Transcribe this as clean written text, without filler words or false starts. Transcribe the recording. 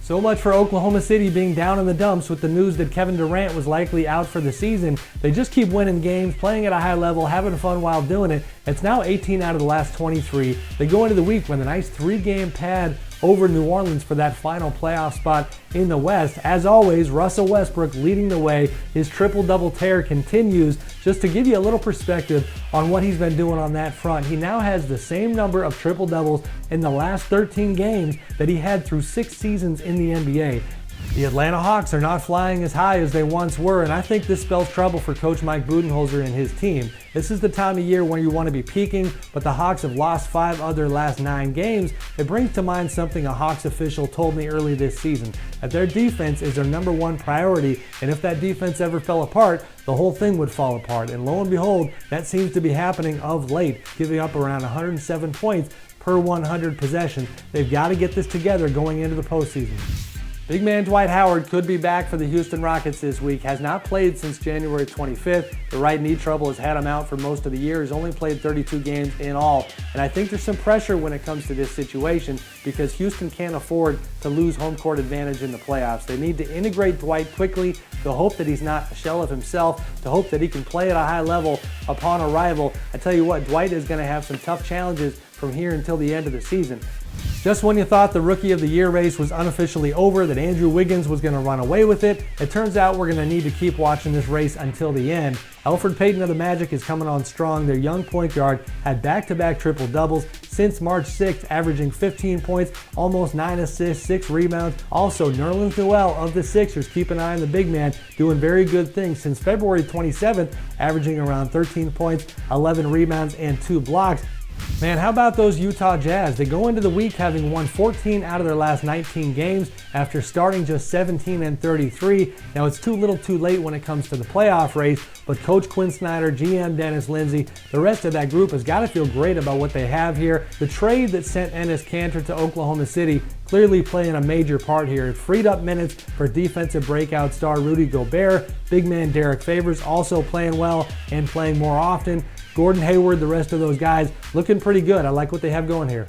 So much for Oklahoma City being down in the dumps with the news that Kevin Durant was likely out for the season. They just keep winning games, playing at a high level, having fun while doing it. It's now 18 out of the last 23. They go into the week with a nice 3-game pad over New Orleans for that final playoff spot in the West. As always, Russell Westbrook leading the way. His triple-double tear continues. Just to give you a little perspective on what he's been doing on that front, he now has the same number of triple-doubles in the last 13 games that he had through 6 seasons in the NBA. The Atlanta Hawks are not flying as high as they once were, and I think this spells trouble for Coach Mike Budenholzer and his team. This is the time of year when you want to be peaking, but the Hawks have lost 5 of their last 9 games. It brings to mind something a Hawks official told me early this season, that their defense is their #1 priority, and if that defense ever fell apart, the whole thing would fall apart. And lo and behold, that seems to be happening of late, giving up around 107 points per 100 possessions. They've got to get this together going into the postseason. Big man Dwight Howard could be back for the Houston Rockets this week. Has not played since January 25th. The right knee trouble has had him out for most of the year. He's only played 32 games in all. And I think there's some pressure when it comes to this situation because Houston can't afford to lose home court advantage in the playoffs. They need to integrate Dwight quickly to hope that he's not a shell of himself, to hope that he can play at a high level upon arrival. I tell you what, Dwight is going to have some tough challenges from here until the end of the season. Just when you thought the Rookie of the Year race was unofficially over, that Andrew Wiggins was going to run away with it, it turns out we're going to need to keep watching this race until the end. Elfrid Payton of the Magic is coming on strong. Their young point guard had back-to-back triple-doubles since March 6th, averaging 15 points, almost 9 assists, 6 rebounds. Also, Nerlens Noel of the Sixers, keep an eye on the big man, doing very good things since February 27th, averaging around 13 points, 11 rebounds, and 2 blocks. Man, how about those Utah Jazz? They go into the week having won 14 out of their last 19 games after starting just 17-33. Now, it's too little too late when it comes to the playoff race, but Coach Quinn Snyder, GM Dennis Lindsey, the rest of that group has got to feel great about what they have here. The trade that sent Enes Kanter to Oklahoma City clearly playing a major part here. It freed up minutes for defensive breakout star Rudy Gobert. Big man Derek Favors also playing well and playing more often. Gordon Hayward, the rest of those guys looking pretty good. I like what they have going here.